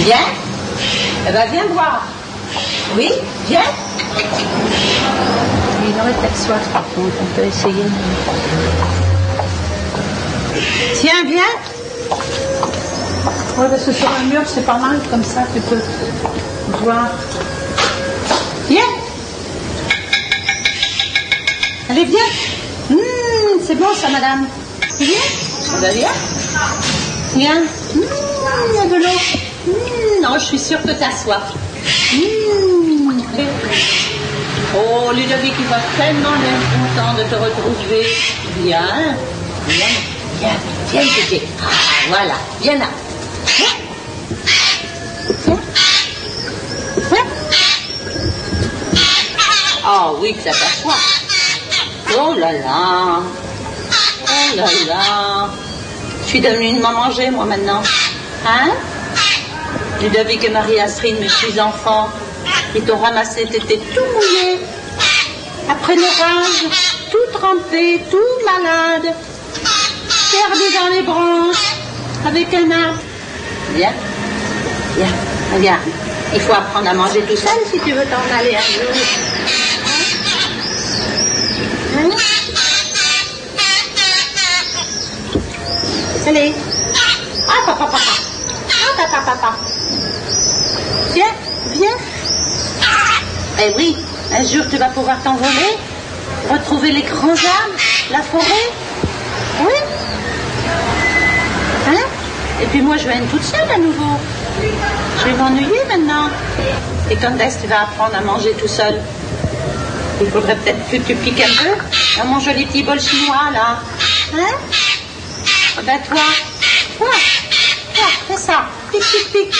Viens. Eh ben, viens voir. Oui, viens. Il aurait peut-être soif, par contre, on peut essayer. Tiens, viens. Ouais, parce que sur un mur, c'est pas mal, comme ça, tu peux voir. Viens. Allez, viens. C'est bon, ça, madame. Viens. Eh ben, viens. Viens. Il y a de l'eau. Non, je suis sûre que tu as soif. Oh, Ludovic, il va tellement être content de te retrouver. Viens. Viens, bébé. Ah, voilà, viens là. Viens. Oh oui, que ça t'a soif. Oh là là. Oh là là. Je suis devenue une maman manger, moi, maintenant. Hein? Ludovic et Marie-Astrid, mes petits enfants, ils t'ont ramassé, t'étais tout mouillé. Après l'orage, tout trempé, tout malade. Perdu dans les branches, avec un arbre. Viens. Il faut apprendre à manger tout seul si tu veux t'en aller un jour. Hein? Allez. Ah, papa. Viens. Eh oui, un jour tu vas pouvoir t'envoler, retrouver les grands arbres, la forêt. Oui. Hein? Et puis moi je vais être toute seule à nouveau. Je vais m'ennuyer maintenant. Et quand est-ce que tu vas apprendre à manger tout seul? Il faudrait peut-être que tu piques un peu dans mon joli petit bol chinois là. Hein? Ben toi, fais ça. Pique.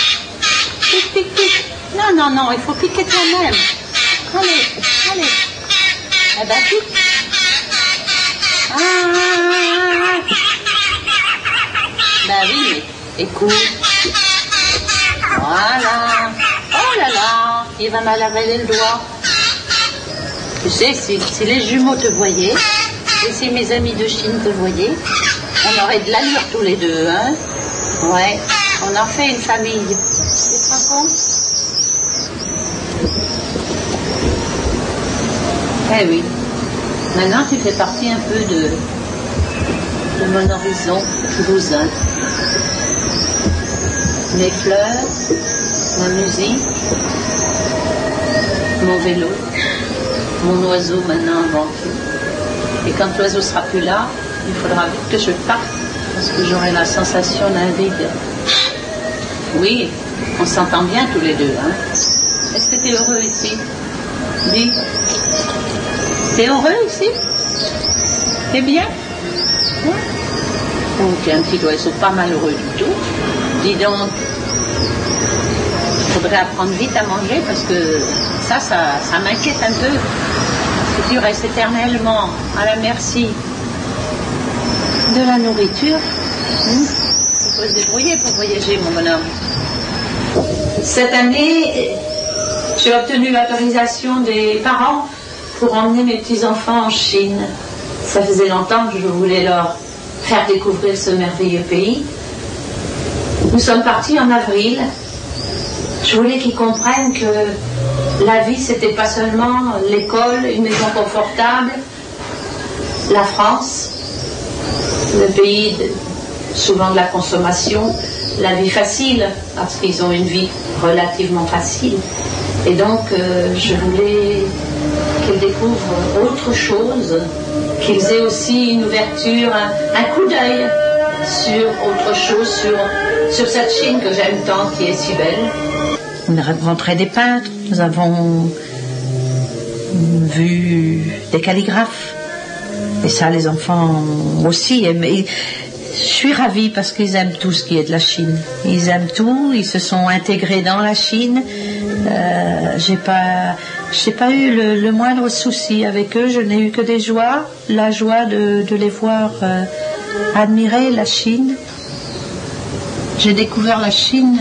Non, il faut piquer toi-même. Allez. Eh ben, pique. Ben oui, mais écoute. Voilà. Oh là là, il va m'avaler le doigt. Tu sais, si les jumeaux te voyaient, et si mes amis de Chine te voyaient, on aurait de l'allure tous les deux, hein? Ouais, on en fait une famille. Tu te rends compte? Eh oui. Maintenant, tu fais partie un peu de mon horizon toulousain. Mes fleurs, ma musique, mon vélo, mon oiseau maintenant avant tout. Et quand l'oiseau sera plus là, il faudra vite que je parte parce que j'aurai la sensation d'un vide. Oui, on s'entend bien tous les deux, hein. Est-ce que tu es heureux ici? Dis. T'es heureux ici? T'es bien? Ouais. Oh, t'es un petit oiseau pas malheureux du tout. Dis donc, il faudrait apprendre vite à manger parce que ça m'inquiète un peu. Parce que tu restes éternellement à la merci de la nourriture. Il faut se débrouiller pour voyager, mon bonhomme. Cette année, j'ai obtenu l'autorisation des parents pour emmener mes petits-enfants en Chine. Ça faisait longtemps que je voulais leur faire découvrir ce merveilleux pays. Nous sommes partis en avril. Je voulais qu'ils comprennent que la vie, c'était pas seulement l'école, une maison confortable, la France, le pays souvent de la consommation, la vie facile, parce qu'ils ont une vie relativement facile. Et donc, je voulais qu'ils découvrent autre chose, qu'ils aient aussi une ouverture, un coup d'œil sur autre chose, sur cette Chine que j'aime tant, qui est si belle. On a rencontré des peintres, nous avons vu des calligraphes, et ça les enfants aussi aiment. Et je suis ravie parce qu'ils aiment tout ce qui est de la Chine. Ils aiment tout, ils se sont intégrés dans la Chine. J'ai pas eu le moindre souci avec eux, je n'ai eu que des joies, la joie de les voir admirer la Chine. J'ai découvert la Chine,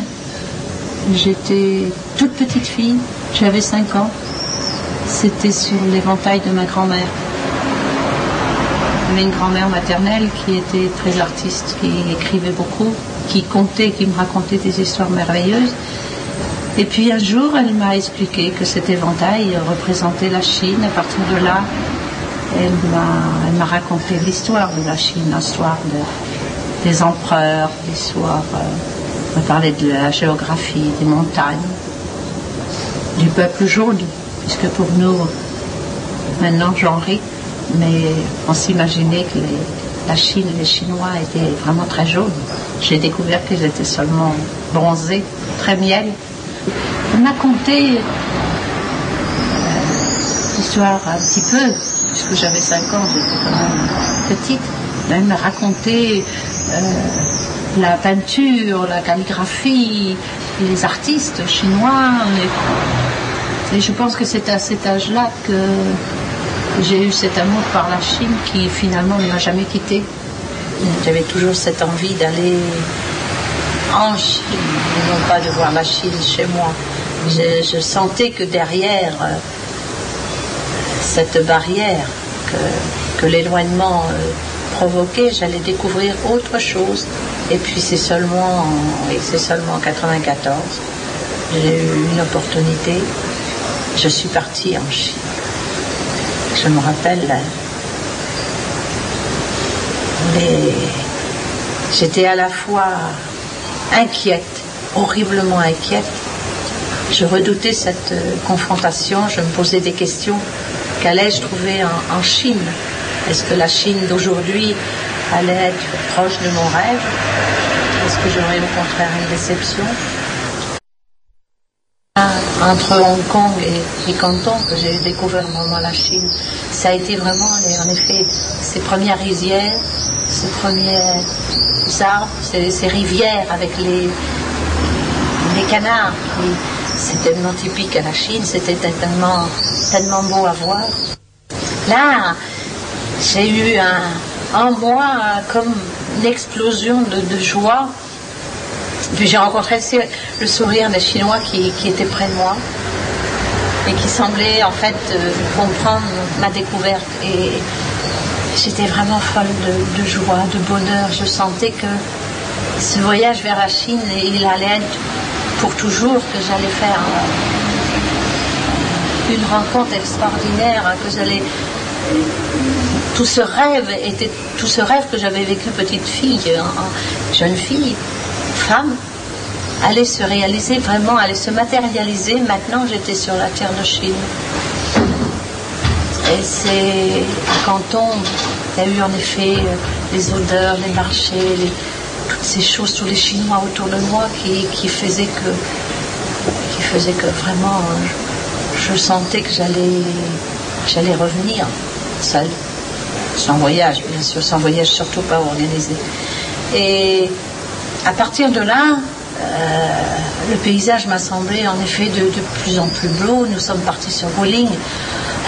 j'étais toute petite fille, j'avais 5 ans, c'était sur l'éventail de ma grand-mère. J'avais une grand-mère maternelle qui était très artiste, qui écrivait beaucoup, qui contait, qui me racontait des histoires merveilleuses. Et puis un jour, elle m'a expliqué que cet éventail représentait la Chine. À partir de là, elle m'a raconté l'histoire de la Chine, l'histoire des empereurs, l'histoire. Elle m'a parlé de la géographie, des montagnes, du peuple jaune, puisque pour nous, maintenant j'en ris, mais on s'imaginait que la Chine, les Chinois étaient vraiment très jaunes. J'ai découvert qu'ils étaient seulement bronzés, très miel. Elle m'a conté l'histoire un petit peu, puisque j'avais 5 ans, j'étais quand même petite. Elle m'a raconté la peinture, la calligraphie, les artistes chinois. Et je pense que c'est à cet âge-là que j'ai eu cet amour par la Chine qui finalement ne m'a jamais quittée. J'avais toujours cette envie d'aller en Chine, et non pas de voir la Chine chez moi. Je sentais que derrière cette barrière que l'éloignement provoquait, j'allais découvrir autre chose. Et puis c'est seulement en 94, j'ai eu une opportunité. Je suis partie en Chine. Je me rappelle, j'étais à la fois inquiète, horriblement inquiète. Je redoutais cette confrontation, je me posais des questions. Qu'allais-je trouver en Chine? Est-ce que la Chine d'aujourd'hui allait être proche de mon rêve? Est-ce que j'aurais au contraire une déception? Entre Hong Kong et Canton, que j'ai découvert vraiment la Chine, ça a été vraiment, en effet, ces premières rizières, ces premiers arbres, ces rivières avec les canards. C'est tellement typique à la Chine, c'était tellement beau à voir. Là, j'ai eu en moi comme une explosion de joie. Puis j'ai rencontré le sourire des Chinois qui étaient près de moi et qui semblaient en fait comprendre ma découverte. Et j'étais vraiment folle de joie, de bonheur. Je sentais que ce voyage vers la Chine, il allait être pour toujours, que j'allais faire une rencontre extraordinaire, que j'allais... Tout ce rêve que j'avais vécu petite fille, jeune fille, femme, allait se réaliser vraiment, allait se matérialiser. Maintenant, j'étais sur la terre de Chine. Et c'est à Canton, il y a eu en effet les odeurs, les marchés, toutes ces choses, tous les Chinois autour de moi qui faisaient que vraiment je sentais que j'allais revenir seule, sans voyage, bien sûr, sans voyage surtout pas organisé. Et à partir de là, le paysage m'a semblé en effet de plus en plus beau. Nous sommes partis sur Guilin.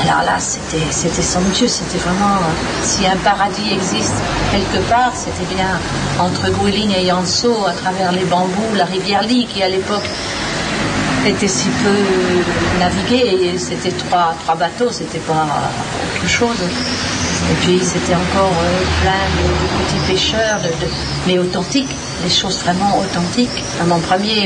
Alors là, c'était sans Dieu, c'était vraiment, si un paradis existe quelque part, c'était bien entre Guilin et Yanzhou, à travers les bambous, la rivière Li, qui à l'époque était si peu naviguée, et c'était trois bateaux, c'était pas autre chose. Et puis c'était encore plein de petits pêcheurs, mais authentiques, des choses vraiment authentiques. Mon premier